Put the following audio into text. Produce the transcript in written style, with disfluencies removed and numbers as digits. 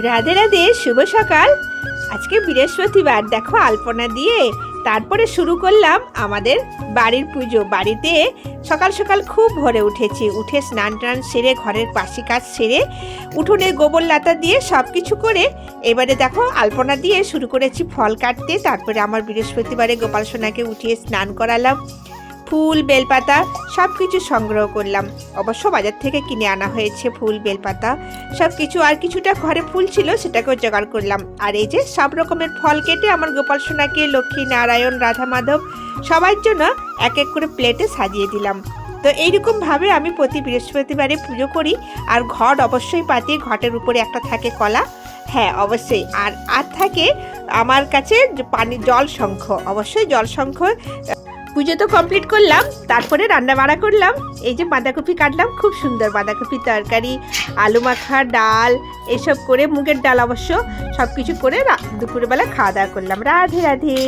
রাধে রাধে, শুভ সকাল। আজকে বৃহস্পতিবার, দেখো আলপনা দিয়ে তারপরে শুরু করলাম আমাদের বাড়ির পুজো। বাড়িতে সকাল সকাল খুব ভোরে উঠেছি, উঠে স্নান টান সেরে ঘরের বাসি কাজ সেরে উঠোনে গোবর লাতা দিয়ে সব কিছু করে এবারে দেখো আলপনা দিয়ে শুরু করেছি ফল কাটতে। তারপরে আমার বৃহস্পতিবারে গোপাল সোনাকে উঠিয়ে স্নান করালাম, ফুল বেলপাতা সব কিছু সংগ্রহ করলাম। অবশ্য বাজার থেকে কিনে আনা হয়েছে ফুল বেলপাতা সব কিছু, আর কিছুটা ঘরে ফুল ছিল সেটাকেও জোগাড় করলাম। আর এই যে সব রকমের ফল কেটে আমার গোপাল সোনাকে, লক্ষ্মী নারায়ণ, রাধা মাধব সবার জন্য এক এক করে প্লেটে সাজিয়ে দিলাম। তো এইরকমভাবে আমি প্রতি বৃহস্পতিবারে পুজো করি। আর ঘট অবশ্যই পাতি, ঘটের উপরে একটা থাকে কলা, হ্যাঁ অবশ্যই, আর থাকে আমার কাছে জল শঙ্খ, অবশ্যই জল শঙ্খ। পুজো তো কমপ্লিট করলাম, তারপরে রান্না বাড়া করলাম। এই যে বাঁধাকপি কাটলাম, খুব সুন্দর বাঁধাকপি তরকারি, আলু মাখা, ডাল, এসব করে মুগের ডাল অবশ্য সব কিছু করে দুপুরবেলা খাওয়া দাওয়া করলাম। রাধে রাধে।